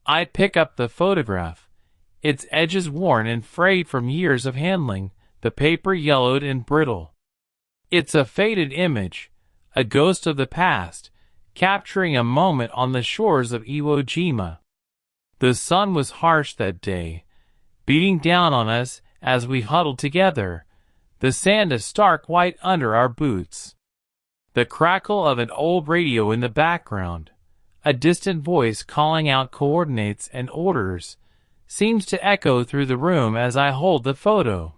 I pick up the photograph, its edges worn and frayed from years of handling, the paper yellowed and brittle. It's a faded image, a ghost of the past, capturing a moment on the shores of Iwo Jima. The sun was harsh that day, beating down on us as we huddled together, the sand a stark white under our boots. The crackle of an old radio in the background, a distant voice calling out coordinates and orders, seems to echo through the room as I hold the photo.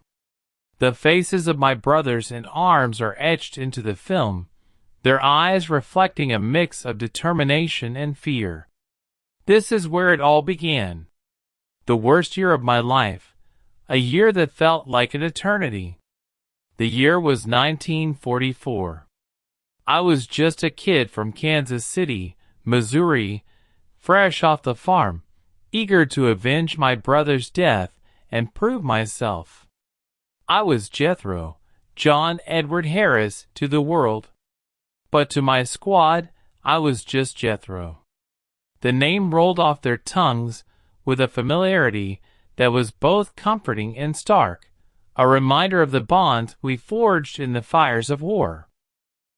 The faces of my brothers and arms are etched into the film, their eyes reflecting a mix of determination and fear. This is where it all began. The worst year of my life, a year that felt like an eternity. The year was 1944. I was just a kid from Kansas City, Missouri, fresh off the farm, eager to avenge my brother's death and prove myself. I was Jethro, John Edward Harris, to the world. But to my squad, I was just Jethro. The name rolled off their tongues with a familiarity that was both comforting and stark, a reminder of the bonds we forged in the fires of war.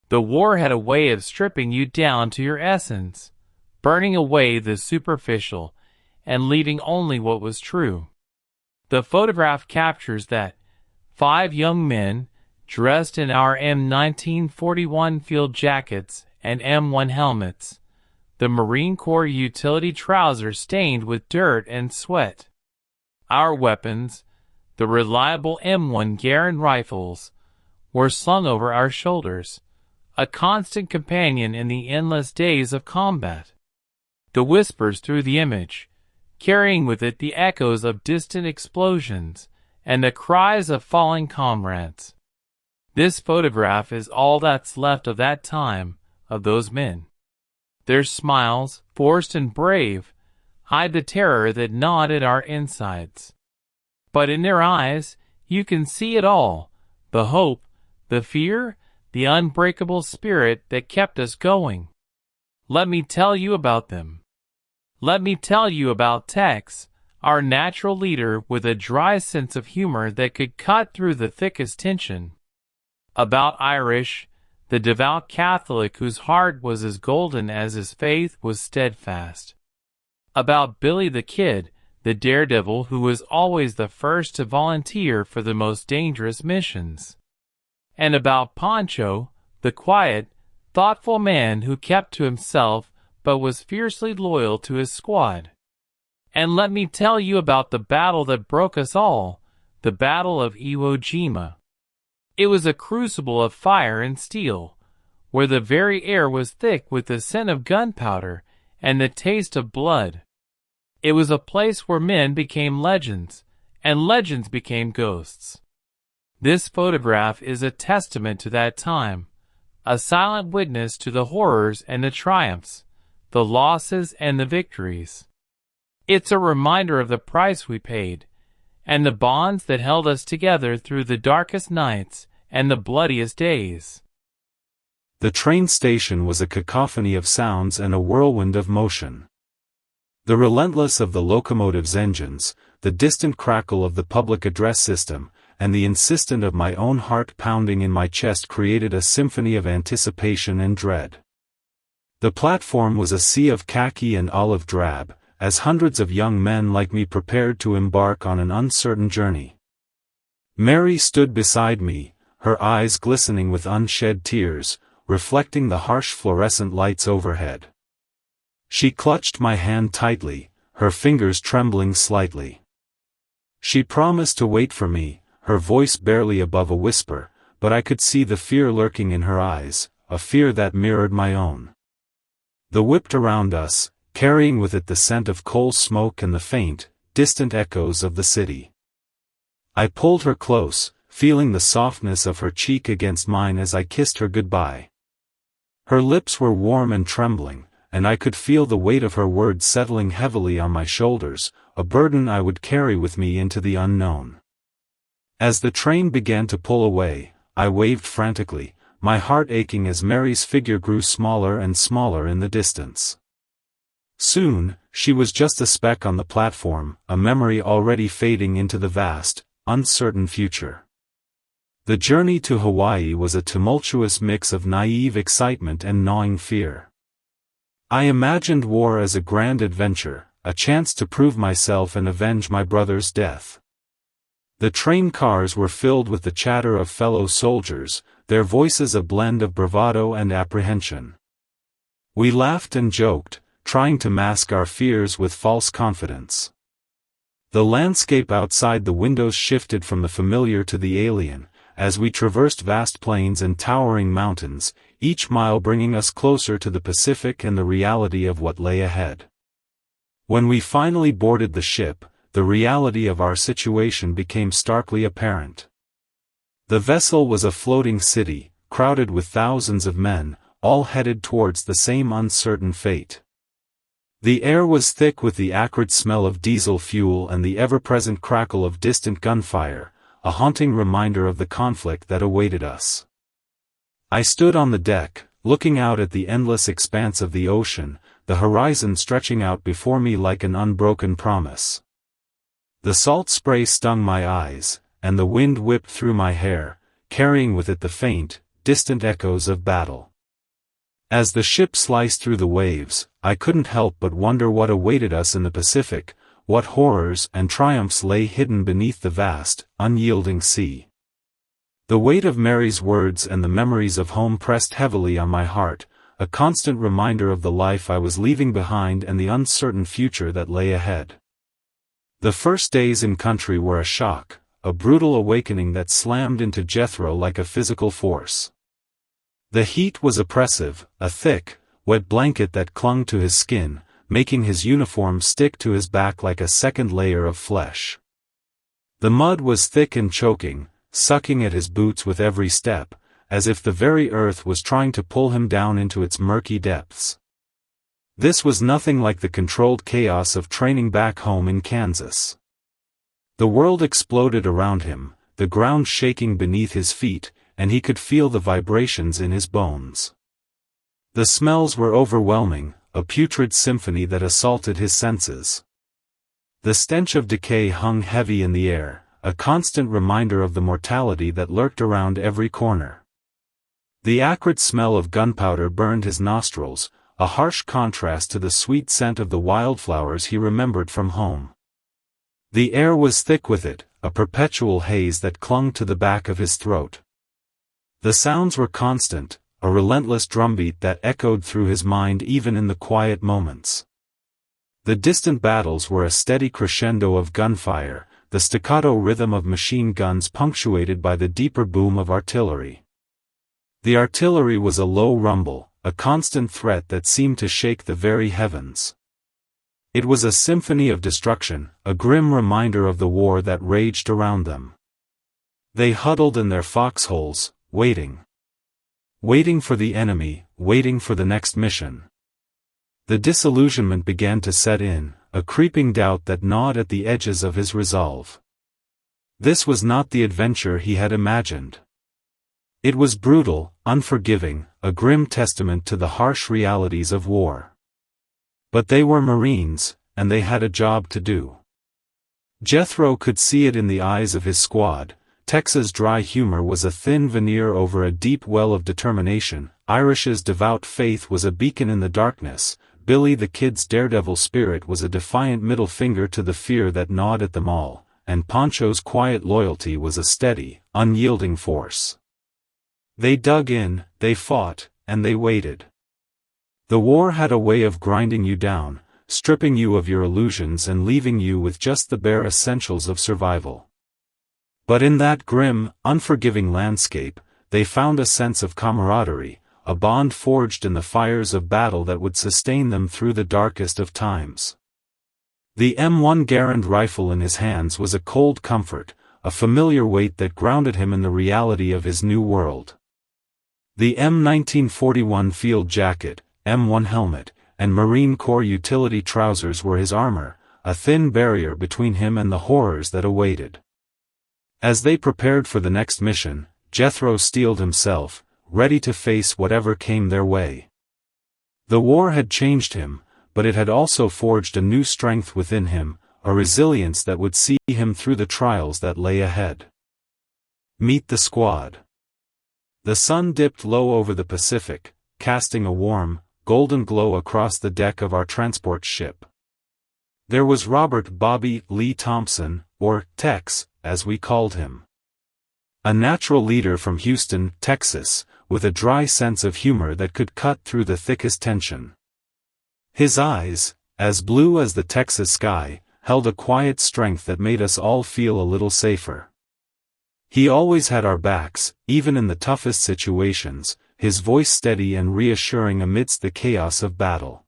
The war had a way of stripping you down to your essence, burning away the superficial and leaving only what was true. The photograph captures that. 5 young men, dressed in our M1941 field jackets and M1 helmets, the Marine Corps utility trousers stained with dirt and sweat. Our weapons, the reliable M1 Garand rifles, were slung over our shoulders, a constant companion in the endless days of combat. The whispers through the image, carrying with it the echoes of distant explosions and the cries of falling comrades. This photograph is all that's left of that time, of those men. Their smiles, forced and brave, hide the terror that gnawed at our insides. But in their eyes, you can see it all, the hope, the fear, the unbreakable spirit that kept us going. Let me tell you about them. Let me tell you about Tex, our natural leader with a dry sense of humor that could cut through the thickest tension. About Irish, the devout Catholic whose heart was as golden as his faith was steadfast. About Billy the Kid, the daredevil who was always the first to volunteer for the most dangerous missions. And about Pancho, the quiet, thoughtful man who kept to himself but was fiercely loyal to his squad. And let me tell you about the battle that broke us all, the Battle of Iwo Jima. It was a crucible of fire and steel, where the very air was thick with the scent of gunpowder and the taste of blood. It was a place where men became legends, and legends became ghosts. This photograph is a testament to that time, a silent witness to the horrors and the triumphs, the losses and the victories. It's a reminder of the price we paid, and the bonds that held us together through the darkest nights and the bloodiest days. The train station was a cacophony of sounds and a whirlwind of motion. The relentless of the locomotive's engines, the distant crackle of the public address system, and the insistent of my own heart pounding in my chest created a symphony of anticipation and dread. The platform was a sea of khaki and olive drab, as hundreds of young men like me prepared to embark on an uncertain journey. Mary stood beside me, her eyes glistening with unshed tears, reflecting the harsh fluorescent lights overhead. She clutched my hand tightly, her fingers trembling slightly. She promised to wait for me, her voice barely above a whisper, but I could see the fear lurking in her eyes, a fear that mirrored my own. The whipped around us, carrying with it the scent of coal smoke and the faint, distant echoes of the city. I pulled her close, feeling the softness of her cheek against mine as I kissed her goodbye. Her lips were warm and trembling, and I could feel the weight of her words settling heavily on my shoulders, a burden I would carry with me into the unknown. As the train began to pull away, I waved frantically, my heart aching as Mary's figure grew smaller and smaller in the distance. Soon, she was just a speck on the platform, a memory already fading into the vast, uncertain future. The journey to Hawaii was a tumultuous mix of naive excitement and gnawing fear. I imagined war as a grand adventure, a chance to prove myself and avenge my brother's death. The train cars were filled with the chatter of fellow soldiers, their voices a blend of bravado and apprehension. We laughed and joked, trying to mask our fears with false confidence. The landscape outside the windows shifted from the familiar to the alien, as we traversed vast plains and towering mountains, each mile bringing us closer to the Pacific and the reality of what lay ahead. When we finally boarded the ship, the reality of our situation became starkly apparent. The vessel was a floating city, crowded with thousands of men, all headed towards the same uncertain fate. The air was thick with the acrid smell of diesel fuel and the ever-present crackle of distant gunfire, a haunting reminder of the conflict that awaited us. I stood on the deck, looking out at the endless expanse of the ocean, the horizon stretching out before me like an unbroken promise. The salt spray stung my eyes, and the wind whipped through my hair, carrying with it the faint, distant echoes of battle. As the ship sliced through the waves, I couldn't help but wonder what awaited us in the Pacific, what horrors and triumphs lay hidden beneath the vast, unyielding sea. The weight of Mary's words and the memories of home pressed heavily on my heart, a constant reminder of the life I was leaving behind and the uncertain future that lay ahead. The first days in country were a shock, a brutal awakening that slammed into Jethro like a physical force. The heat was oppressive, a thick, wet blanket that clung to his skin, making his uniform stick to his back like a second layer of flesh. The mud was thick and choking, sucking at his boots with every step, as if the very earth was trying to pull him down into its murky depths. This was nothing like the controlled chaos of training back home in Kansas. The world exploded around him, the ground shaking beneath his feet, and he could feel the vibrations in his bones. The smells were overwhelming, a putrid symphony that assaulted his senses. The stench of decay hung heavy in the air, a constant reminder of the mortality that lurked around every corner. The acrid smell of gunpowder burned his nostrils, a harsh contrast to the sweet scent of the wildflowers he remembered from home. The air was thick with it, a perpetual haze that clung to the back of his throat. The sounds were constant, a relentless drumbeat that echoed through his mind even in the quiet moments. The distant battles were a steady crescendo of gunfire, the staccato rhythm of machine guns punctuated by the deeper boom of artillery. The artillery was a low rumble, a constant threat that seemed to shake the very heavens. It was a symphony of destruction, a grim reminder of the war that raged around them. They huddled in their foxholes, waiting. Waiting for the enemy, waiting for the next mission. The disillusionment began to set in, a creeping doubt that gnawed at the edges of his resolve. This was not the adventure he had imagined. It was brutal, unforgiving, a grim testament to the harsh realities of war. But they were Marines, and they had a job to do. Jethro could see it in the eyes of his squad. Tex's dry humor was a thin veneer over a deep well of determination, Irish's devout faith was a beacon in the darkness, Billy the Kid's daredevil spirit was a defiant middle finger to the fear that gnawed at them all, and Pancho's quiet loyalty was a steady, unyielding force. They dug in, they fought, and they waited. The war had a way of grinding you down, stripping you of your illusions and leaving you with just the bare essentials of survival. But in that grim, unforgiving landscape, they found a sense of camaraderie, a bond forged in the fires of battle that would sustain them through the darkest of times. The M1 Garand rifle in his hands was a cold comfort, a familiar weight that grounded him in the reality of his new world. The M1941 field jacket, M1 helmet, and Marine Corps utility trousers were his armor, a thin barrier between him and the horrors that awaited. As they prepared for the next mission, Jethro steeled himself, ready to face whatever came their way. The war had changed him, but it had also forged a new strength within him, a resilience that would see him through the trials that lay ahead. Meet the squad. The sun dipped low over the Pacific, casting a warm, golden glow across the deck of our transport ship. There was Robert "Bobby" Lee Thompson, or Tex, as we called him. A natural leader from Houston, Texas, with a dry sense of humor that could cut through the thickest tension. His eyes, as blue as the Texas sky, held a quiet strength that made us all feel a little safer. He always had our backs, even in the toughest situations, his voice steady and reassuring amidst the chaos of battle.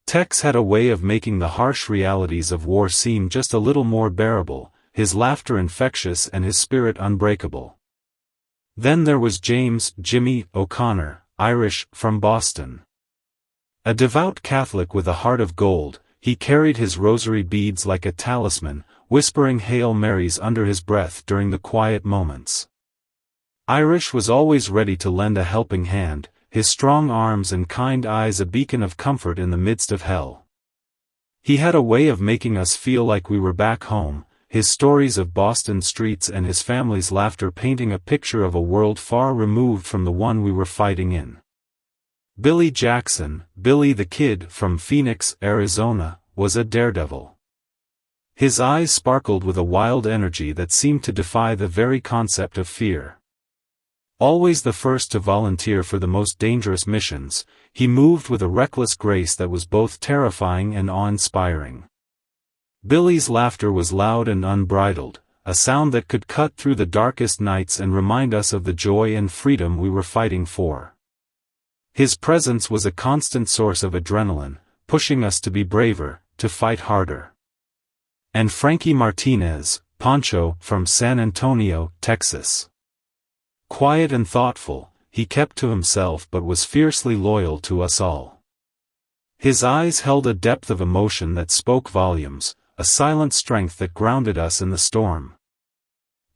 Tex had a way of making the harsh realities of war seem just a little more bearable, his laughter infectious and his spirit unbreakable. Then there was James "Jimmy" O'Connor, Irish, from Boston. A devout Catholic with a heart of gold, he carried his rosary beads like a talisman, whispering Hail Marys under his breath during the quiet moments. Irish was always ready to lend a helping hand, his strong arms and kind eyes a beacon of comfort in the midst of hell. He had a way of making us feel like we were back home, his stories of Boston streets and his family's laughter painting a picture of a world far removed from the one we were fighting in. Billy Jackson, Billy the Kid from Phoenix, Arizona, was a daredevil. His eyes sparkled with a wild energy that seemed to defy the very concept of fear. Always the first to volunteer for the most dangerous missions, he moved with a reckless grace that was both terrifying and awe-inspiring. Billy's laughter was loud and unbridled, a sound that could cut through the darkest nights and remind us of the joy and freedom we were fighting for. His presence was a constant source of adrenaline, pushing us to be braver, to fight harder. And Frankie Martinez, Pancho, from San Antonio, Texas. Quiet and thoughtful, he kept to himself but was fiercely loyal to us all. His eyes held a depth of emotion that spoke volumes, a silent strength that grounded us in the storm.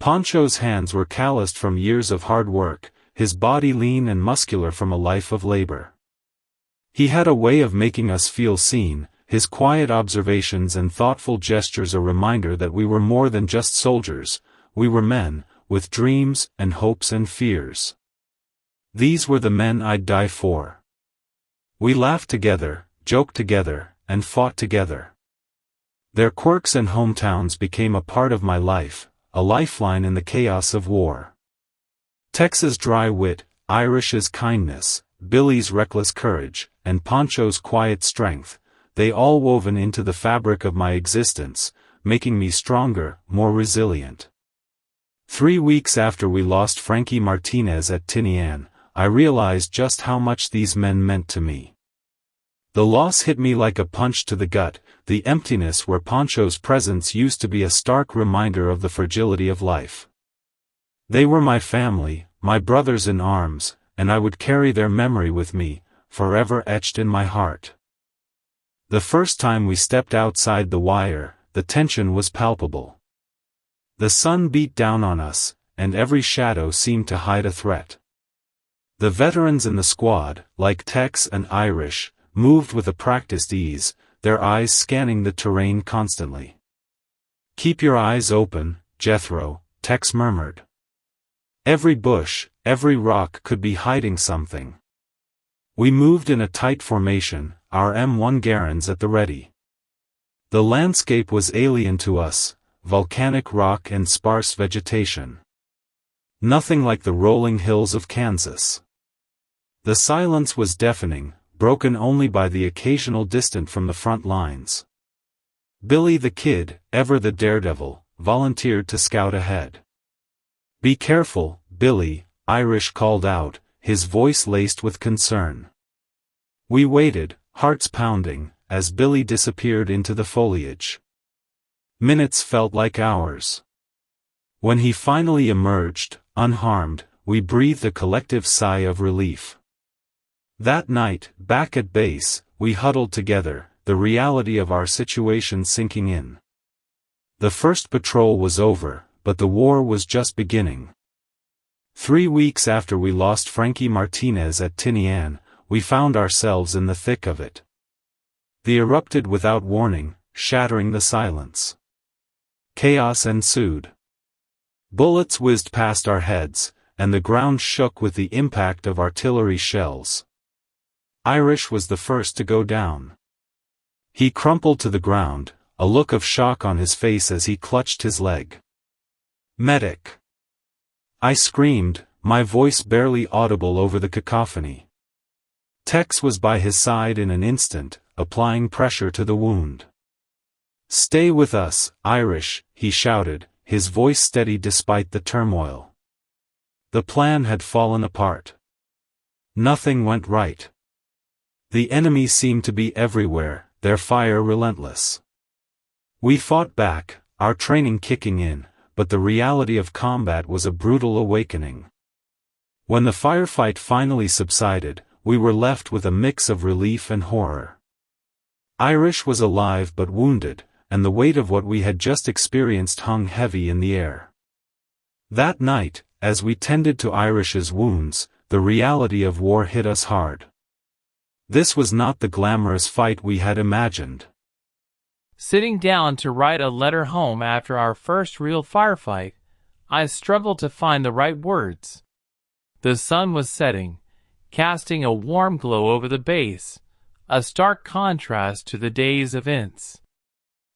Pancho's hands were calloused from years of hard work, his body lean and muscular from a life of labor. He had a way of making us feel seen, his quiet observations and thoughtful gestures a reminder that we were more than just soldiers, we were men, with dreams and hopes and fears. These were the men I'd die for. We laughed together, joked together, and fought together. Their quirks and hometowns became a part of my life, a lifeline in the chaos of war. Tex's dry wit, Irish's kindness, Billy's reckless courage, and Pancho's quiet strength, they all woven into the fabric of my existence, making me stronger, more resilient. 3 weeks after we lost Frankie Martinez at Tinian, I realized just how much these men meant to me. The loss hit me like a punch to the gut, the emptiness where Pancho's presence used to be a stark reminder of the fragility of life. They were my family, my brothers in arms, and I would carry their memory with me, forever etched in my heart. The first time we stepped outside the wire, the tension was palpable. The sun beat down on us, and every shadow seemed to hide a threat. The veterans in the squad, like Tex and Irish, moved with a practiced ease, their eyes scanning the terrain constantly. "Keep your eyes open, Jethro," Tex murmured. Every bush, every rock could be hiding something. We moved in a tight formation, our M1 Garens at the ready. The landscape was alien to us, volcanic rock and sparse vegetation. Nothing like the rolling hills of Kansas. The silence was deafening, broken only by the occasional distant from the front lines. Billy the Kid, ever the daredevil, volunteered to scout ahead. "Be careful, Billy," Irish called out, his voice laced with concern. We waited, hearts pounding, as Billy disappeared into the foliage. Minutes felt like hours. When he finally emerged, unharmed, we breathed a collective sigh of relief. That night, back at base, we huddled together, the reality of our situation sinking in. The first patrol was over, but the war was just beginning. 3 weeks after we lost Frankie Martinez at Tinian, we found ourselves in the thick of it. They erupted without warning, shattering the silence. Chaos ensued. Bullets whizzed past our heads, and the ground shook with the impact of artillery shells. Irish was the first to go down. He crumpled to the ground, a look of shock on his face as he clutched his leg. "Medic!" I screamed, my voice barely audible over the cacophony. Tex was by his side in an instant, applying pressure to the wound. "Stay with us, Irish," he shouted, his voice steady despite the turmoil. The plan had fallen apart. Nothing went right. The enemy seemed to be everywhere, their fire relentless. We fought back, our training kicking in, but the reality of combat was a brutal awakening. When the firefight finally subsided, we were left with a mix of relief and horror. Irish was alive but wounded, and the weight of what we had just experienced hung heavy in the air. That night, as we tended to Irish's wounds, the reality of war hit us hard. This was not the glamorous fight we had imagined. Sitting down to write a letter home after our first real firefight, I struggled to find the right words. The sun was setting, casting a warm glow over the base, a stark contrast to the day's events.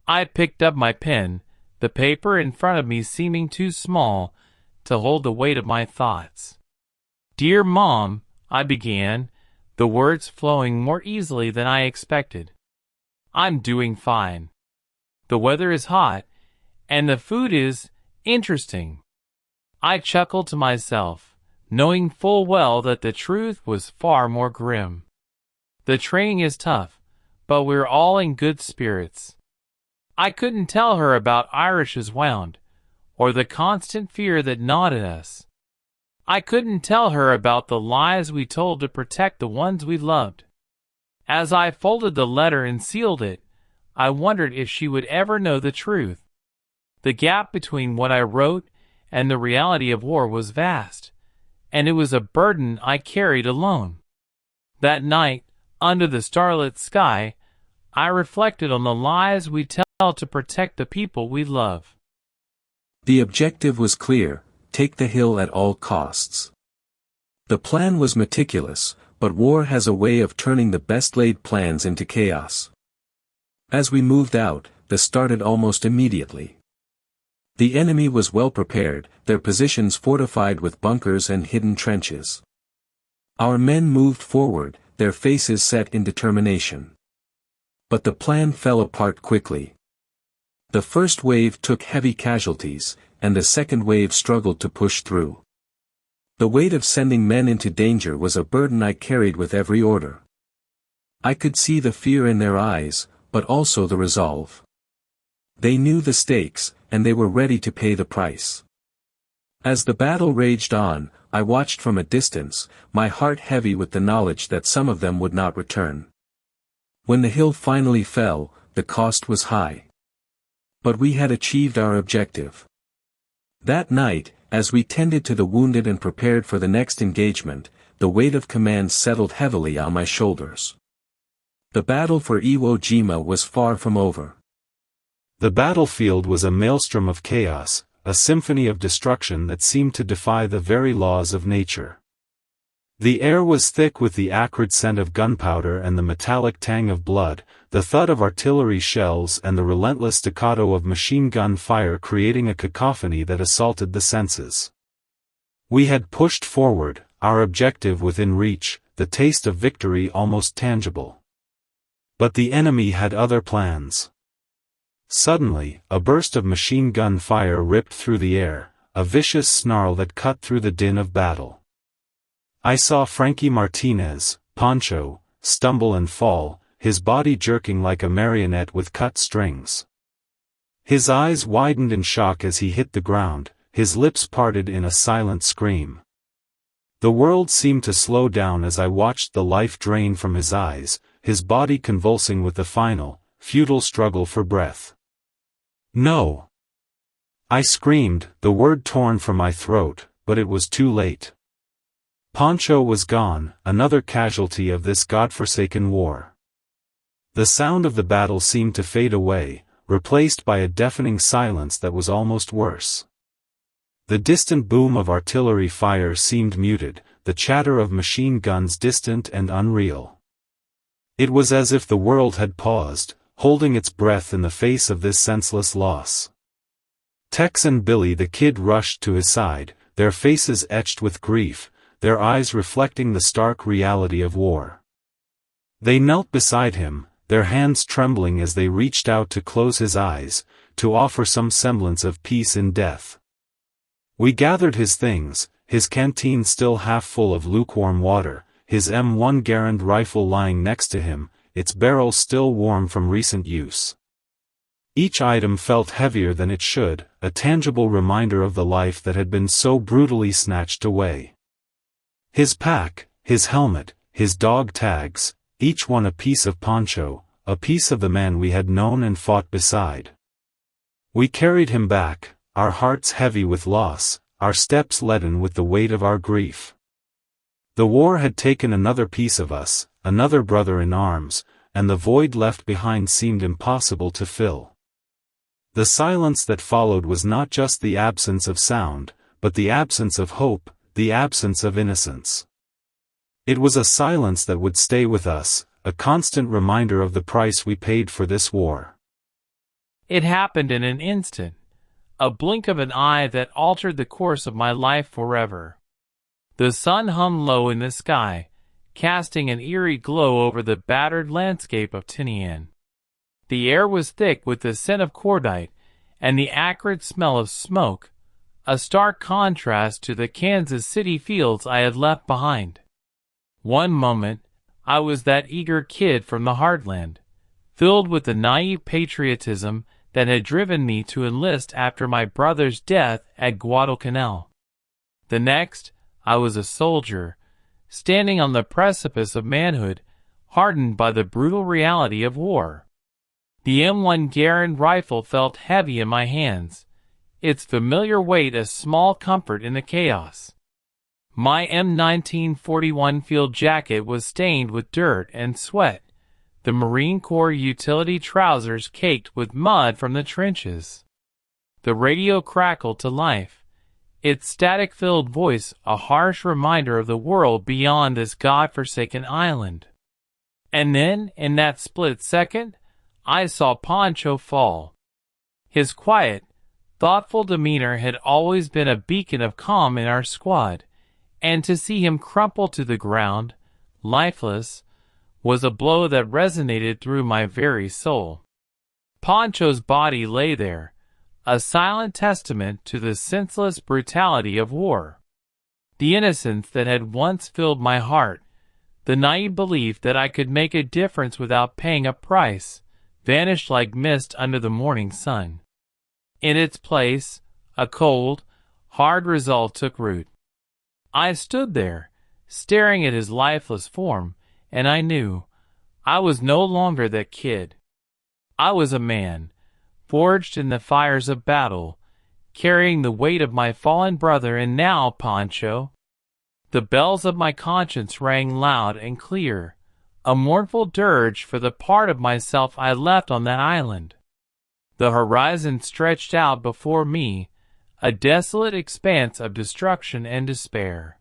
I picked up my pen, the paper in front of me seeming too small to hold the weight of my thoughts. "Dear Mom," I began, the words flowing more easily than I expected. "I'm doing fine. The weather is hot, and the food is interesting." I chuckled to myself, knowing full well that the truth was far more grim. The training is tough, but we're all in good spirits. I couldn't tell her about Irish's wound, or the constant fear that gnawed at us. I couldn't tell her about the lies we told to protect the ones we loved. As I folded the letter and sealed it, I wondered if she would ever know the truth. The gap between what I wrote and the reality of war was vast, and it was a burden I carried alone. That night, under the starlit sky, I reflected on the lies we tell to protect the people we love. The objective was clear: take the hill at all costs. The plan was meticulous, but war has a way of turning the best-laid plans into chaos. As we moved out, this started almost immediately. The enemy was well prepared, their positions fortified with bunkers and hidden trenches. Our men moved forward, their faces set in determination. But the plan fell apart quickly. The first wave took heavy casualties, and the second wave struggled to push through. The weight of sending men into danger was a burden I carried with every order. I could see the fear in their eyes, but also the resolve. They knew the stakes, and they were ready to pay the price. As the battle raged on, I watched from a distance, my heart heavy with the knowledge that some of them would not return. When the hill finally fell, the cost was high. But we had achieved our objective. That night, as we tended to the wounded and prepared for the next engagement, the weight of command settled heavily on my shoulders. The battle for Iwo Jima was far from over. The battlefield was a maelstrom of chaos, a symphony of destruction that seemed to defy the very laws of nature. The air was thick with the acrid scent of gunpowder and the metallic tang of blood, the thud of artillery shells and the relentless staccato of machine gun fire creating a cacophony that assaulted the senses. We had pushed forward, our objective within reach, the taste of victory almost tangible. But the enemy had other plans. Suddenly, a burst of machine gun fire ripped through the air, a vicious snarl that cut through the din of battle. I saw Frankie Martinez, Poncho, stumble and fall, his body jerking like a marionette with cut strings. His eyes widened in shock as he hit the ground, his lips parted in a silent scream. The world seemed to slow down as I watched the life drain from his eyes, his body convulsing with the final, futile struggle for breath. "No!" I screamed, the word torn from my throat, but it was too late. Poncho was gone, another casualty of this godforsaken war. The sound of the battle seemed to fade away, replaced by a deafening silence that was almost worse. The distant boom of artillery fire seemed muted, the chatter of machine guns distant and unreal. It was as if the world had paused, holding its breath in the face of this senseless loss. Tex and Billy the Kid rushed to his side, their faces etched with grief, their eyes reflecting the stark reality of war. They knelt beside him, their hands trembling as they reached out to close his eyes, to offer some semblance of peace in death. We gathered his things, his canteen still half full of lukewarm water, his M1 Garand rifle lying next to him, its barrel still warm from recent use. Each item felt heavier than it should, a tangible reminder of the life that had been so brutally snatched away. His pack, his helmet, his dog tags, each one a piece of poncho, a piece of the man we had known and fought beside. We carried him back, our hearts heavy with loss, our steps leaden with the weight of our grief. The war had taken another piece of us, another brother in arms, and the void left behind seemed impossible to fill. The silence that followed was not just the absence of sound, but the absence of hope, the absence of innocence. It was a silence that would stay with us, a constant reminder of the price we paid for this war. It happened in an instant, a blink of an eye that altered the course of my life forever. The sun hung low in the sky, casting an eerie glow over the battered landscape of Tinian. The air was thick with the scent of cordite and the acrid smell of smoke, a stark contrast to the Kansas City fields I had left behind. One moment, I was that eager kid from the heartland, filled with the naive patriotism that had driven me to enlist after my brother's death at Guadalcanal. The next, I was a soldier, standing on the precipice of manhood, hardened by the brutal reality of war. The M1 Garand rifle felt heavy in my hands, its familiar weight a small comfort in the chaos. My M1941 field jacket was stained with dirt and sweat, the Marine Corps utility trousers caked with mud from the trenches. The radio crackled to life, its static-filled voice a harsh reminder of the world beyond this God-forsaken island. And then, in that split second, I saw Pancho fall. His quiet, thoughtful demeanor had always been a beacon of calm in our squad, and to see him crumple to the ground, lifeless, was a blow that resonated through my very soul. Pancho's body lay there, a silent testament to the senseless brutality of war. The innocence that had once filled my heart, the naive belief that I could make a difference without paying a price, vanished like mist under the morning sun. In its place, a cold, hard resolve took root. I stood there, staring at his lifeless form, and I knew I was no longer that kid. I was a man, forged in the fires of battle, carrying the weight of my fallen brother, and now, Pancho, the bells of my conscience rang loud and clear, a mournful dirge for the part of myself I left on that island. The horizon stretched out before me, a desolate expanse of destruction and despair.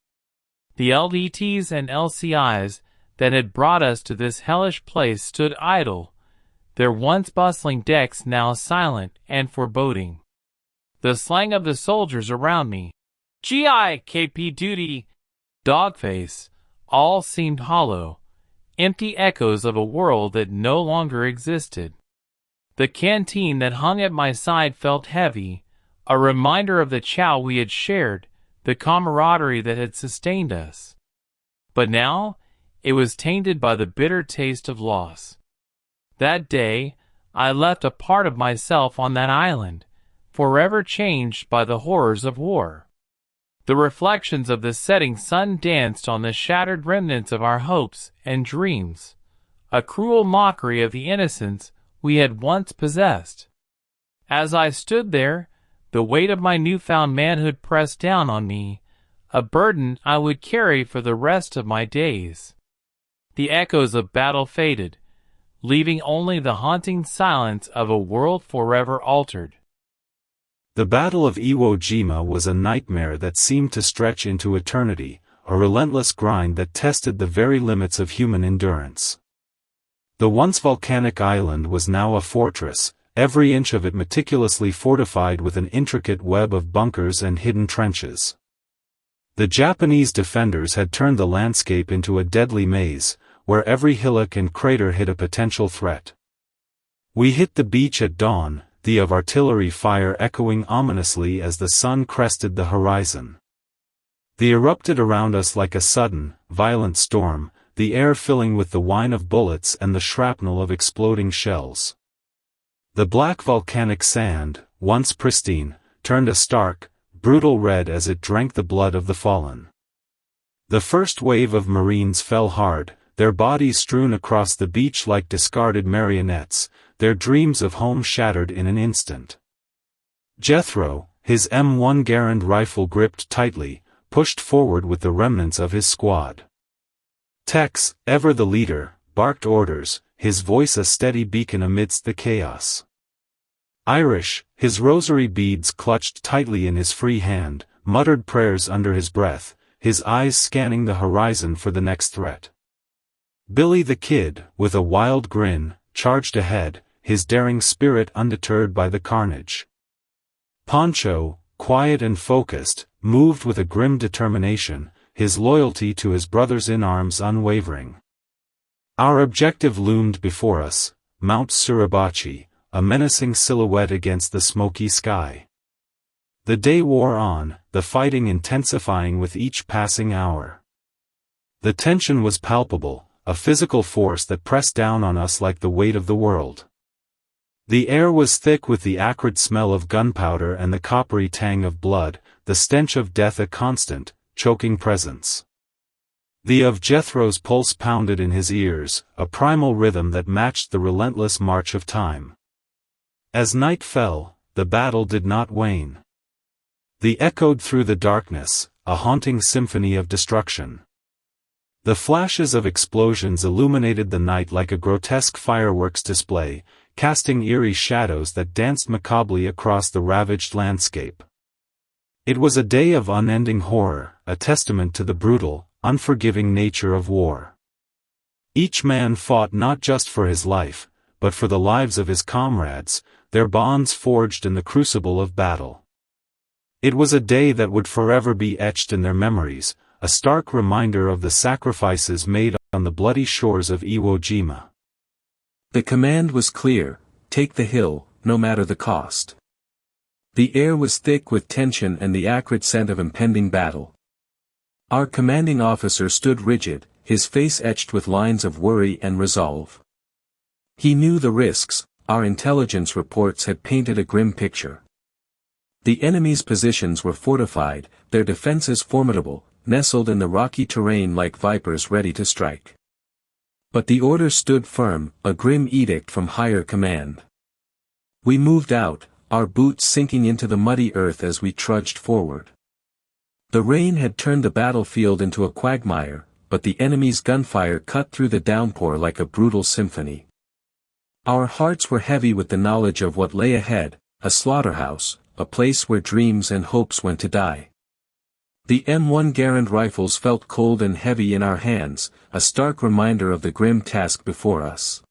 The LDTs and LCIs that had brought us to this hellish place stood idle, their once bustling decks now silent and foreboding. The slang of the soldiers around me, GI, KP duty, dogface, all seemed hollow, empty echoes of a world that no longer existed. The canteen that hung at my side felt heavy, a reminder of the chow we had shared, the camaraderie that had sustained us. But now, it was tainted by the bitter taste of loss. That day, I left a part of myself on that island, forever changed by the horrors of war. The reflections of the setting sun danced on the shattered remnants of our hopes and dreams, a cruel mockery of the innocence we had once possessed. As I stood there, the weight of my newfound manhood pressed down on me, a burden I would carry for the rest of my days. The echoes of battle faded, leaving only the haunting silence of a world forever altered. The Battle of Iwo Jima was a nightmare that seemed to stretch into eternity, a relentless grind that tested the very limits of human endurance. The once volcanic island was now a fortress, every inch of it meticulously fortified with an intricate web of bunkers and hidden trenches. The Japanese defenders had turned the landscape into a deadly maze, where every hillock and crater hid a potential threat. We hit the beach at dawn, the of artillery fire echoing ominously as the sun crested the horizon. They erupted around us like a sudden, violent storm, the air filling with the whine of bullets and the shrapnel of exploding shells. The black volcanic sand, once pristine, turned a stark, brutal red as it drank the blood of the fallen. The first wave of Marines fell hard, their bodies strewn across the beach like discarded marionettes, their dreams of home shattered in an instant. Jethro, his M1 Garand rifle gripped tightly, pushed forward with the remnants of his squad. Tex, ever the leader, barked orders, his voice a steady beacon amidst the chaos. Irish, his rosary beads clutched tightly in his free hand, muttered prayers under his breath, his eyes scanning the horizon for the next threat. Billy the Kid, with a wild grin, charged ahead, his daring spirit undeterred by the carnage. Pancho, quiet and focused, moved with a grim determination, his loyalty to his brothers in arms unwavering. Our objective loomed before us, Mount Suribachi, a menacing silhouette against the smoky sky. The day wore on, the fighting intensifying with each passing hour. The tension was palpable, a physical force that pressed down on us like the weight of the world. The air was thick with the acrid smell of gunpowder and the coppery tang of blood, the stench of death a constant, choking presence. The of Jethro's pulse pounded in his ears, a primal rhythm that matched the relentless march of time. As night fell, the battle did not wane. They echoed through the darkness, a haunting symphony of destruction. The flashes of explosions illuminated the night like a grotesque fireworks display, casting eerie shadows that danced macabrely across the ravaged landscape. It was a day of unending horror, a testament to the brutal, unforgiving nature of war. Each man fought not just for his life, but for the lives of his comrades, their bonds forged in the crucible of battle. It was a day that would forever be etched in their memories, a stark reminder of the sacrifices made on the bloody shores of Iwo Jima. The command was clear: take the hill, no matter the cost. The air was thick with tension and the acrid scent of impending battle. Our commanding officer stood rigid, his face etched with lines of worry and resolve. He knew the risks, our intelligence reports had painted a grim picture. The enemy's positions were fortified, their defenses formidable, nestled in the rocky terrain like vipers ready to strike. But the order stood firm, a grim edict from higher command. We moved out, our boots sinking into the muddy earth as we trudged forward. The rain had turned the battlefield into a quagmire, but the enemy's gunfire cut through the downpour like a brutal symphony. Our hearts were heavy with the knowledge of what lay ahead, a slaughterhouse, a place where dreams and hopes went to die. The M1 Garand rifles felt cold and heavy in our hands, a stark reminder of the grim task before us.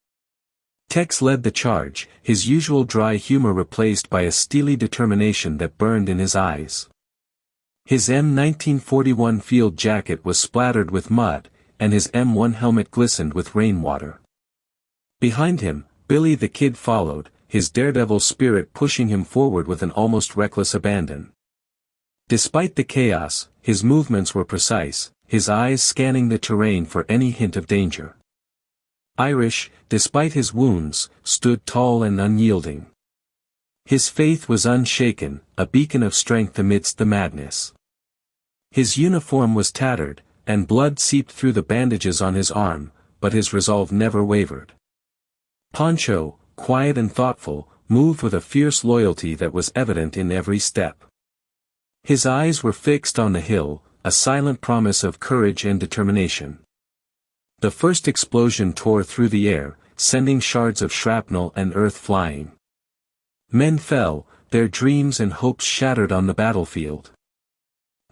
Tex led the charge, his usual dry humor replaced by a steely determination that burned in his eyes. His M1941 field jacket was splattered with mud, and his M1 helmet glistened with rainwater. Behind him, Billy the Kid followed, his daredevil spirit pushing him forward with an almost reckless abandon. Despite the chaos, his movements were precise, his eyes scanning the terrain for any hint of danger. Irish, despite his wounds, stood tall and unyielding. His faith was unshaken, a beacon of strength amidst the madness. His uniform was tattered, and blood seeped through the bandages on his arm, but his resolve never wavered. Pancho, quiet and thoughtful, moved with a fierce loyalty that was evident in every step. His eyes were fixed on the hill, a silent promise of courage and determination. The first explosion tore through the air, sending shards of shrapnel and earth flying. Men fell, their dreams and hopes shattered on the battlefield.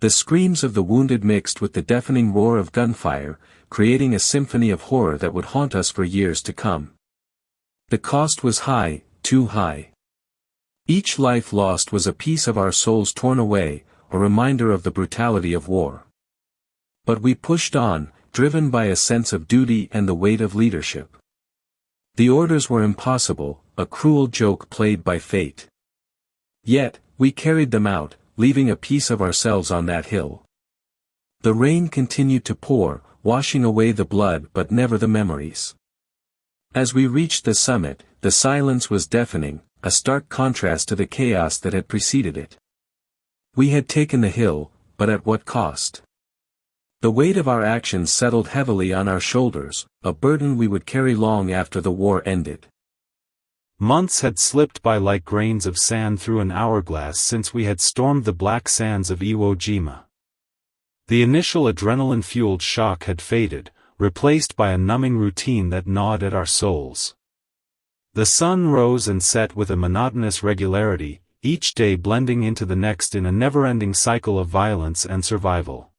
The screams of the wounded mixed with the deafening roar of gunfire, creating a symphony of horror that would haunt us for years to come. The cost was high, too high. Each life lost was a piece of our souls torn away, a reminder of the brutality of war. But we pushed on, driven by a sense of duty and the weight of leadership. The orders were impossible, a cruel joke played by fate. Yet, we carried them out, leaving a piece of ourselves on that hill. The rain continued to pour, washing away the blood but never the memories. As we reached the summit, the silence was deafening, a stark contrast to the chaos that had preceded it. We had taken the hill, but at what cost? The weight of our actions settled heavily on our shoulders, a burden we would carry long after the war ended. Months had slipped by like grains of sand through an hourglass since we had stormed the black sands of Iwo Jima. The initial adrenaline-fueled shock had faded, replaced by a numbing routine that gnawed at our souls. The sun rose and set with a monotonous regularity, each day blending into the next in a never-ending cycle of violence and survival.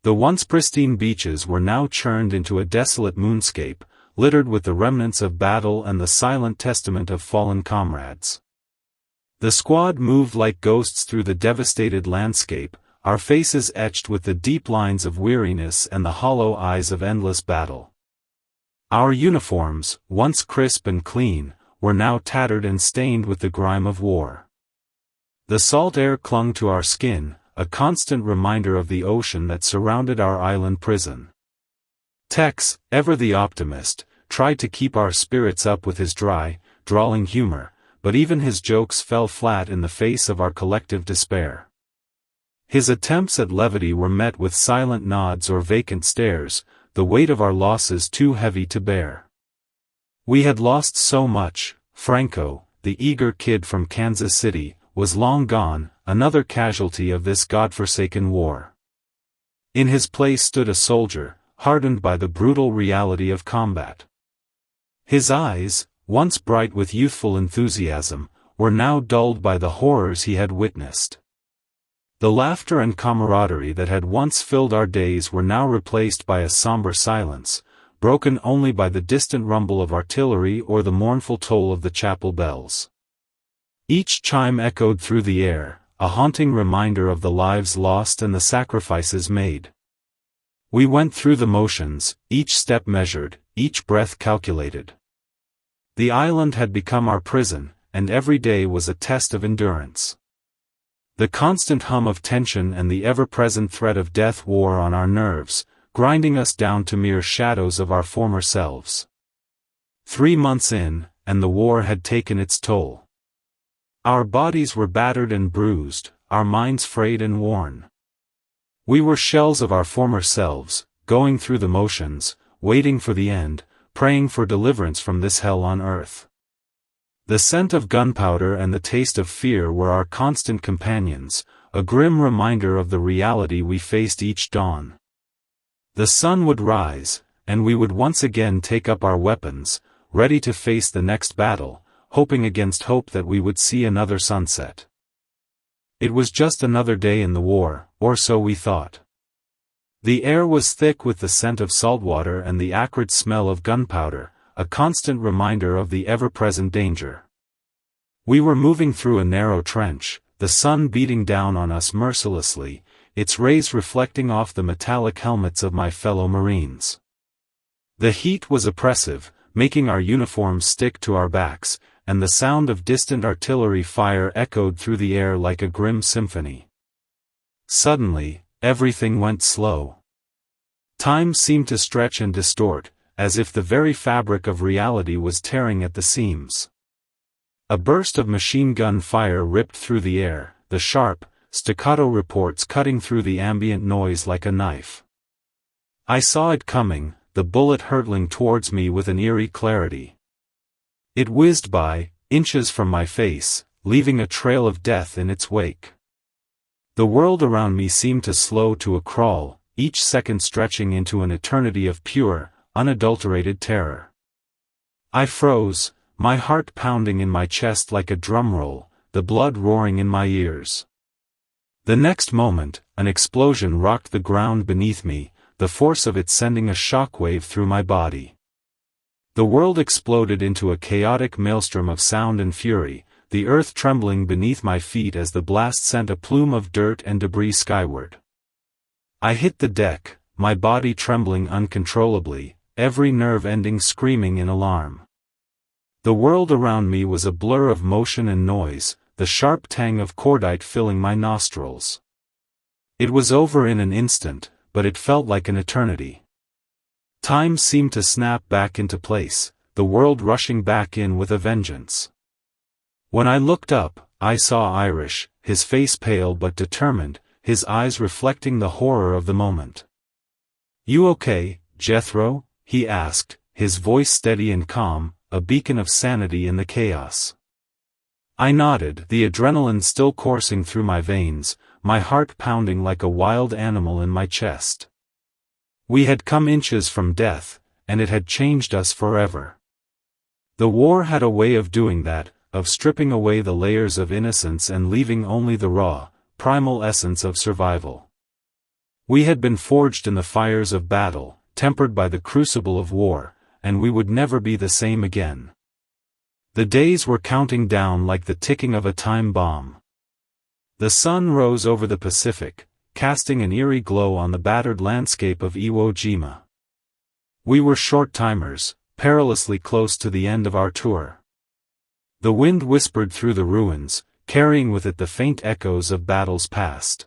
The once pristine beaches were now churned into a desolate moonscape, littered with the remnants of battle and the silent testament of fallen comrades. The squad moved like ghosts through the devastated landscape, our faces etched with the deep lines of weariness and the hollow eyes of endless battle. Our uniforms, once crisp and clean, were now tattered and stained with the grime of war. The salt air clung to our skin, a constant reminder of the ocean that surrounded our island prison. Tex, ever the optimist, tried to keep our spirits up with his dry, drawling humor, but even his jokes fell flat in the face of our collective despair. His attempts at levity were met with silent nods or vacant stares, the weight of our losses too heavy to bear. We had lost so much. Franco, the eager kid from Kansas City, was long gone, another casualty of this godforsaken war. In his place stood a soldier, hardened by the brutal reality of combat. His eyes, once bright with youthful enthusiasm, were now dulled by the horrors he had witnessed. The laughter and camaraderie that had once filled our days were now replaced by a somber silence, broken only by the distant rumble of artillery or the mournful toll of the chapel bells. Each chime echoed through the air, a haunting reminder of the lives lost and the sacrifices made. We went through the motions, each step measured, each breath calculated. The island had become our prison, and every day was a test of endurance. The constant hum of tension and the ever-present threat of death wore on our nerves, grinding us down to mere shadows of our former selves. 3 months in, and the war had taken its toll. Our bodies were battered and bruised, our minds frayed and worn. We were shells of our former selves, going through the motions, waiting for the end, praying for deliverance from this hell on earth. The scent of gunpowder and the taste of fear were our constant companions, a grim reminder of the reality we faced each dawn. The sun would rise, and we would once again take up our weapons, ready to face the next battle, hoping against hope that we would see another sunset. It was just another day in the war, or so we thought. The air was thick with the scent of saltwater and the acrid smell of gunpowder, a constant reminder of the ever-present danger. We were moving through a narrow trench, the sun beating down on us mercilessly, its rays reflecting off the metallic helmets of my fellow Marines. The heat was oppressive, making our uniforms stick to our backs, and the sound of distant artillery fire echoed through the air like a grim symphony. Suddenly, everything went slow. Time seemed to stretch and distort, as if the very fabric of reality was tearing at the seams. A burst of machine gun fire ripped through the air, the sharp, staccato reports cutting through the ambient noise like a knife. I saw it coming, the bullet hurtling towards me with an eerie clarity. It whizzed by, inches from my face, leaving a trail of death in its wake. The world around me seemed to slow to a crawl, each second stretching into an eternity of pure, unadulterated terror. I froze, my heart pounding in my chest like a drum roll, the blood roaring in my ears. The next moment, an explosion rocked the ground beneath me, the force of it sending a shockwave through my body. The world exploded into a chaotic maelstrom of sound and fury, the earth trembling beneath my feet as the blast sent a plume of dirt and debris skyward. I hit the deck, my body trembling uncontrollably, every nerve ending screaming in alarm. The world around me was a blur of motion and noise, the sharp tang of cordite filling my nostrils. It was over in an instant, but it felt like an eternity. Time seemed to snap back into place, the world rushing back in with a vengeance. When I looked up, I saw Irish, his face pale but determined, his eyes reflecting the horror of the moment. "You okay, Jethro?" he asked, his voice steady and calm, a beacon of sanity in the chaos. I nodded, the adrenaline still coursing through my veins, my heart pounding like a wild animal in my chest. We had come inches from death, and it had changed us forever. The war had a way of doing that, of stripping away the layers of innocence and leaving only the raw, primal essence of survival. We had been forged in the fires of battle, tempered by the crucible of war, and we would never be the same again. The days were counting down like the ticking of a time bomb. The sun rose over the Pacific, casting an eerie glow on the battered landscape of Iwo Jima. We were short-timers, perilously close to the end of our tour. The wind whispered through the ruins, carrying with it the faint echoes of battles past.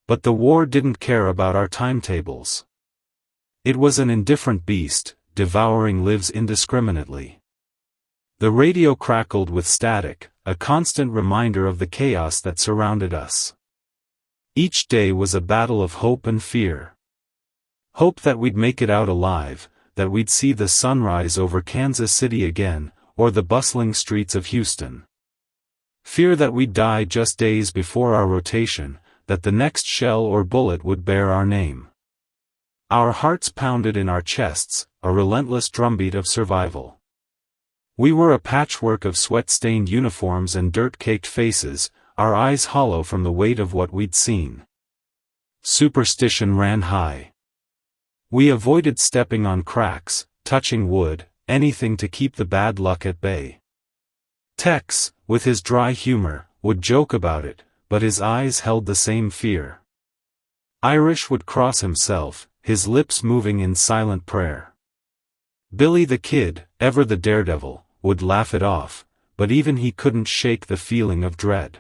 But the war didn't care about our timetables. It was an indifferent beast, devouring lives indiscriminately. The radio crackled with static, a constant reminder of the chaos that surrounded us. Each day was a battle of hope and fear. Hope that we'd make it out alive, that we'd see the sunrise over Kansas City again, or the bustling streets of Houston. Fear that we'd die just days before our rotation, that the next shell or bullet would bear our name. Our hearts pounded in our chests, a relentless drumbeat of survival. We were a patchwork of sweat-stained uniforms and dirt-caked faces, our eyes hollow from the weight of what we'd seen. Superstition ran high. We avoided stepping on cracks, touching wood, anything to keep the bad luck at bay. Tex, with his dry humor, would joke about it, but his eyes held the same fear. Irish would cross himself, his lips moving in silent prayer. Billy the Kid, ever the daredevil, would laugh it off, but even he couldn't shake the feeling of dread.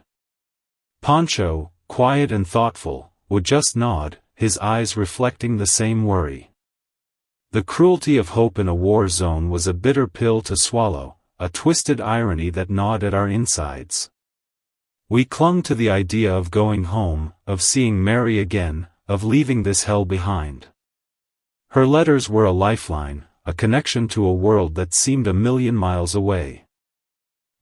Poncho, quiet and thoughtful, would just nod, his eyes reflecting the same worry. The cruelty of hope in a war zone was a bitter pill to swallow, a twisted irony that gnawed at our insides. We clung to the idea of going home, of seeing Mary again, of leaving this hell behind. Her letters were a lifeline, a connection to a world that seemed a million miles away.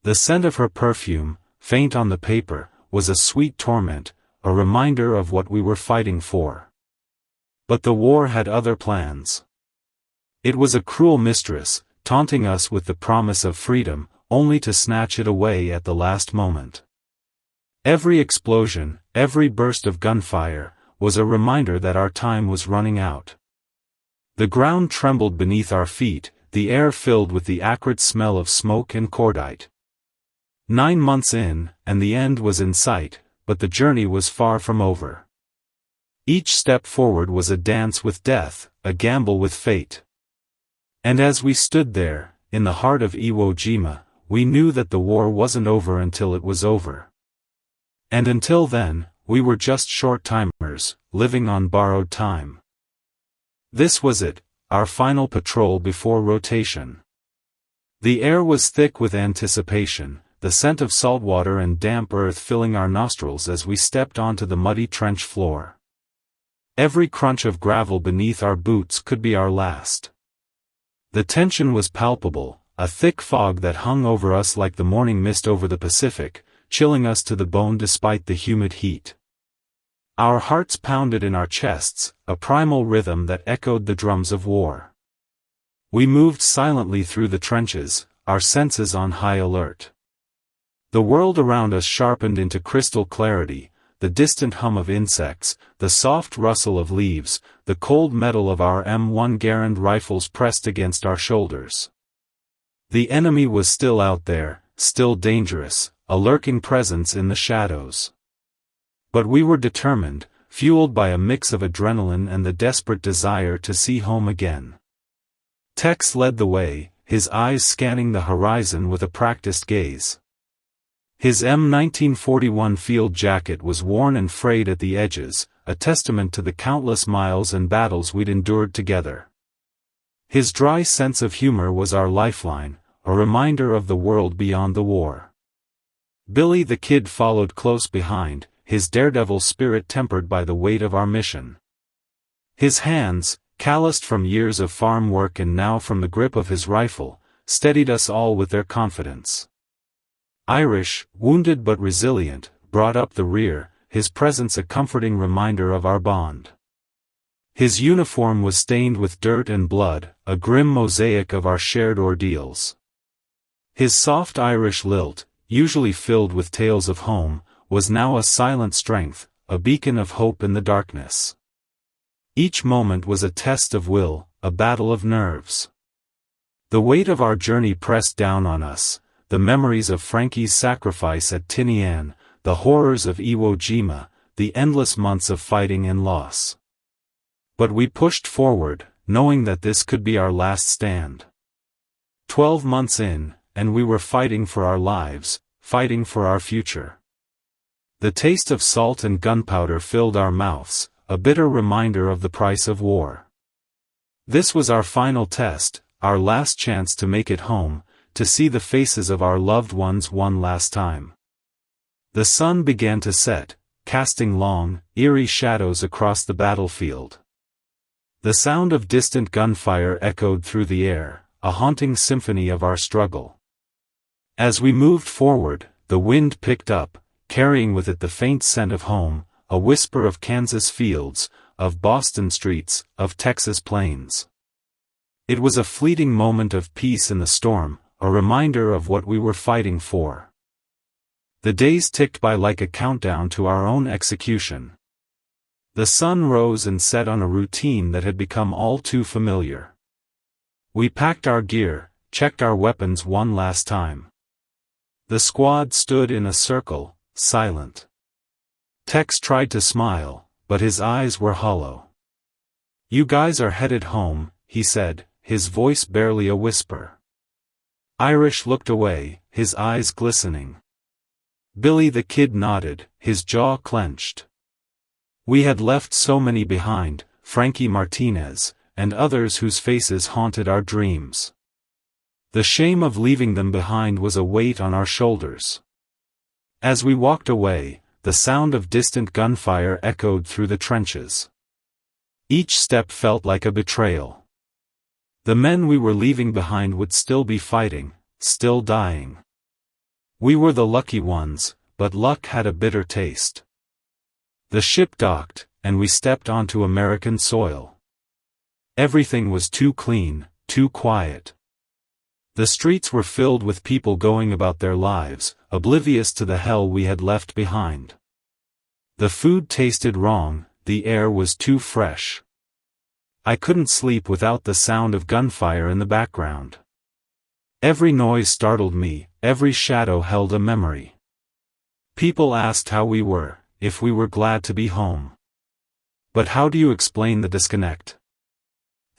The scent of her perfume, faint on the paper, was a sweet torment, a reminder of what we were fighting for. But the war had other plans. It was a cruel mistress, taunting us with the promise of freedom, only to snatch it away at the last moment. Every explosion, every burst of gunfire, was a reminder that our time was running out. The ground trembled beneath our feet, the air filled with the acrid smell of smoke and cordite. 9 months in, and the end was in sight, but the journey was far from over. Each step forward was a dance with death, a gamble with fate. And as we stood there, in the heart of Iwo Jima, we knew that the war wasn't over until it was over. And until then, we were just short-timers, living on borrowed time. This was it, our final patrol before rotation. The air was thick with anticipation, the scent of salt water and damp earth filling our nostrils as we stepped onto the muddy trench floor. Every crunch of gravel beneath our boots could be our last. The tension was palpable, a thick fog that hung over us like the morning mist over the Pacific, chilling us to the bone despite the humid heat. Our hearts pounded in our chests, a primal rhythm that echoed the drums of war. We moved silently through the trenches, our senses on high alert. The world around us sharpened into crystal clarity, the distant hum of insects, the soft rustle of leaves, the cold metal of our M1 Garand rifles pressed against our shoulders. The enemy was still out there, still dangerous, a lurking presence in the shadows. But we were determined, fueled by a mix of adrenaline and the desperate desire to see home again. Tex led the way, his eyes scanning the horizon with a practiced gaze. His M1941 field jacket was worn and frayed at the edges, a testament to the countless miles and battles we'd endured together. His dry sense of humor was our lifeline, a reminder of the world beyond the war. Billy the Kid followed close behind, his daredevil spirit tempered by the weight of our mission. His hands, calloused from years of farm work and now from the grip of his rifle, steadied us all with their confidence. Irish, wounded but resilient, brought up the rear, his presence a comforting reminder of our bond. His uniform was stained with dirt and blood, a grim mosaic of our shared ordeals. His soft Irish lilt, usually filled with tales of home, was now a silent strength, a beacon of hope in the darkness. Each moment was a test of will, a battle of nerves. The weight of our journey pressed down on us, the memories of Frankie's sacrifice at Tinian, the horrors of Iwo Jima, the endless months of fighting and loss. But we pushed forward, knowing that this could be our last stand. 12 months in, and we were fighting for our lives, fighting for our future. The taste of salt and gunpowder filled our mouths, a bitter reminder of the price of war. This was our final test, our last chance to make it home, to see the faces of our loved ones one last time. The sun began to set, casting long, eerie shadows across the battlefield. The sound of distant gunfire echoed through the air, a haunting symphony of our struggle. As we moved forward, the wind picked up, carrying with it the faint scent of home, a whisper of Kansas fields, of Boston streets, of Texas plains. It was a fleeting moment of peace in the storm, a reminder of what we were fighting for. The days ticked by like a countdown to our own execution. The sun rose and set on a routine that had become all too familiar. We packed our gear, checked our weapons one last time. The squad stood in a circle, silent. Tex tried to smile, but his eyes were hollow. "You guys are headed home," he said, his voice barely a whisper. Irish looked away, his eyes glistening. Billy the Kid nodded, his jaw clenched. We had left so many behind, Frankie Martinez, and others whose faces haunted our dreams. The shame of leaving them behind was a weight on our shoulders. As we walked away, the sound of distant gunfire echoed through the trenches. Each step felt like a betrayal. The men we were leaving behind would still be fighting, still dying. We were the lucky ones, but luck had a bitter taste. The ship docked, and we stepped onto American soil. Everything was too clean, too quiet. The streets were filled with people going about their lives, oblivious to the hell we had left behind. The food tasted wrong, the air was too fresh. I couldn't sleep without the sound of gunfire in the background. Every noise startled me, every shadow held a memory. People asked how we were, if we were glad to be home. But how do you explain the disconnect?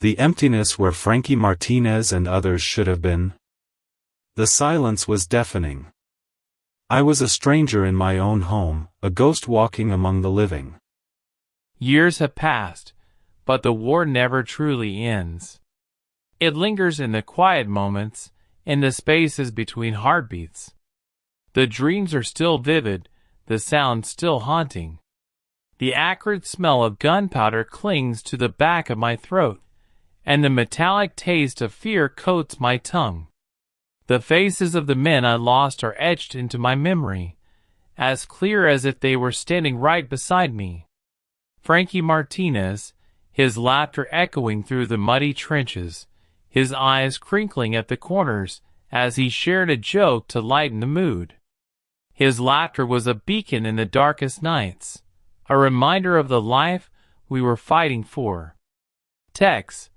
The emptiness where Frankie Martinez and others should have been? The silence was deafening. I was a stranger in my own home, a ghost walking among the living. Years have passed, but the war never truly ends. It lingers in the quiet moments, in the spaces between heartbeats. The dreams are still vivid, the sound still haunting. The acrid smell of gunpowder clings to the back of my throat, and the metallic taste of fear coats my tongue. The faces of the men I lost are etched into my memory, as clear as if they were standing right beside me. Frankie Martinez, his laughter echoing through the muddy trenches, his eyes crinkling at the corners as he shared a joke to lighten the mood. His laughter was a beacon in the darkest nights, a reminder of the life we were fighting for. Tex,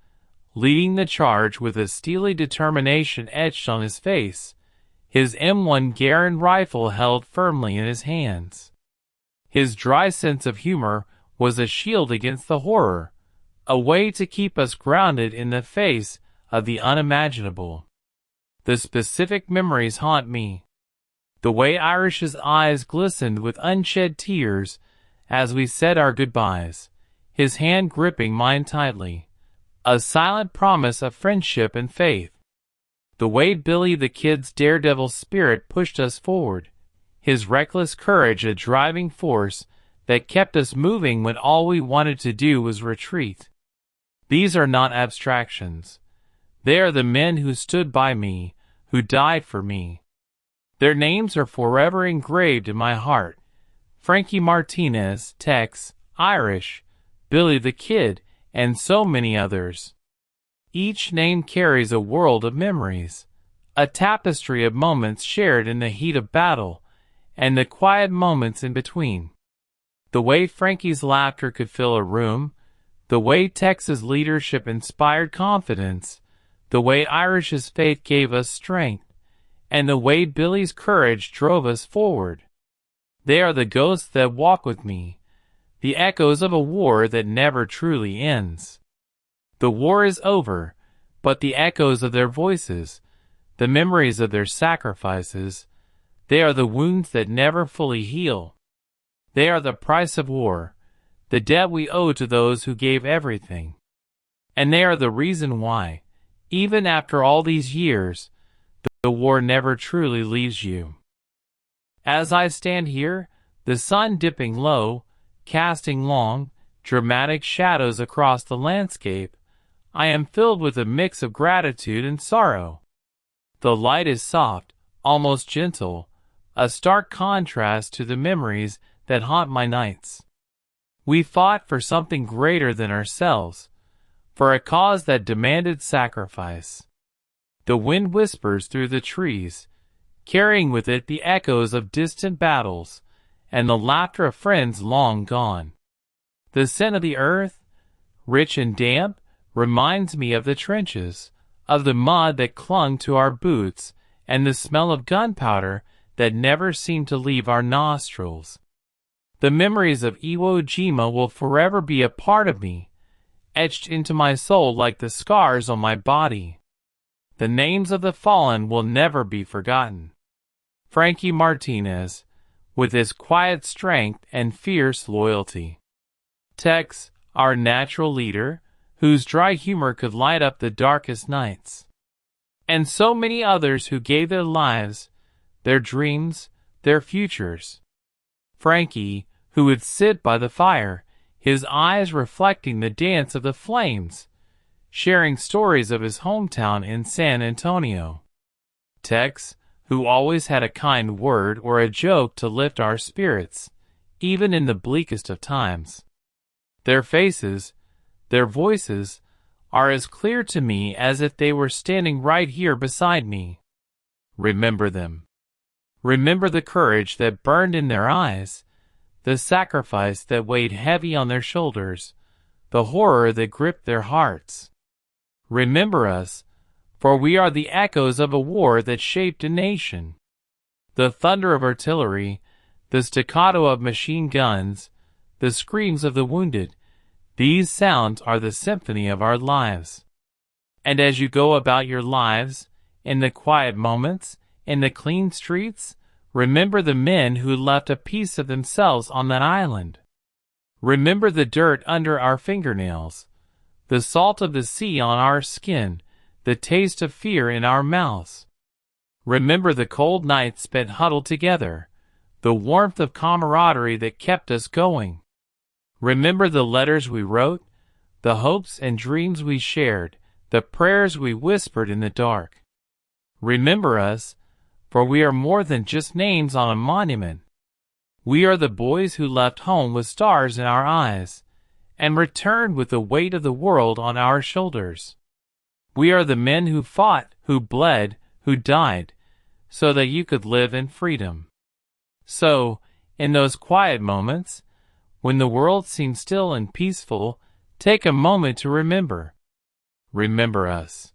leading the charge with a steely determination etched on his face, his M1 Garand rifle held firmly in his hands. His dry sense of humor was a shield against the horror, a way to keep us grounded in the face of the unimaginable. The specific memories haunt me. The way Irish's eyes glistened with unshed tears as we said our goodbyes, his hand gripping mine tightly, a silent promise of friendship and faith. The way Billy the Kid's daredevil spirit pushed us forward, his reckless courage a driving force that kept us moving when all we wanted to do was retreat. These are not abstractions. They are the men who stood by me, who died for me. Their names are forever engraved in my heart. Frankie Martinez, Tex, Irish, Billy the Kid, and so many others. Each name carries a world of memories, a tapestry of moments shared in the heat of battle, and the quiet moments in between. The way Frankie's laughter could fill a room, the way Tex's leadership inspired confidence, the way Irish's faith gave us strength, and the way Billy's courage drove us forward. They are the ghosts that walk with me, the echoes of a war that never truly ends. The war is over, but the echoes of their voices, the memories of their sacrifices, they are the wounds that never fully heal. They are the price of war, the debt we owe to those who gave everything. And they are the reason why, even after all these years, the war never truly leaves you. As I stand here, the sun dipping low, casting long, dramatic shadows across the landscape, I am filled with a mix of gratitude and sorrow. The light is soft, almost gentle, a stark contrast to the memories that haunt my nights. We fought for something greater than ourselves, for a cause that demanded sacrifice. The wind whispers through the trees, carrying with it the echoes of distant battles and the laughter of friends long gone. The scent of the earth, rich and damp, reminds me of the trenches, of the mud that clung to our boots, and the smell of gunpowder that never seemed to leave our nostrils. The memories of Iwo Jima will forever be a part of me, etched into my soul like the scars on my body. The names of the fallen will never be forgotten. Frankie Martinez, with his quiet strength and fierce loyalty. Tex, our natural leader, whose dry humor could light up the darkest nights. And so many others who gave their lives, their dreams, their futures. Frankie, who would sit by the fire, his eyes reflecting the dance of the flames, sharing stories of his hometown in San Antonio. Tex, who always had a kind word or a joke to lift our spirits, even in the bleakest of times. Their faces, their voices, are as clear to me as if they were standing right here beside me. Remember them. Remember the courage that burned in their eyes, the sacrifice that weighed heavy on their shoulders, the horror that gripped their hearts. Remember us, for we are the echoes of a war that shaped a nation. The thunder of artillery, the staccato of machine guns, the screams of the wounded, these sounds are the symphony of our lives. And as you go about your lives, in the quiet moments, in the clean streets, remember the men who left a piece of themselves on that island. Remember the dirt under our fingernails, the salt of the sea on our skin, the taste of fear in our mouths. Remember the cold nights spent huddled together, the warmth of camaraderie that kept us going. Remember the letters we wrote, the hopes and dreams we shared, the prayers we whispered in the dark. Remember us, for we are more than just names on a monument. We are the boys who left home with stars in our eyes, and returned with the weight of the world on our shoulders. We are the men who fought, who bled, who died, so that you could live in freedom. So, in those quiet moments, when the world seems still and peaceful, take a moment to remember. Remember us.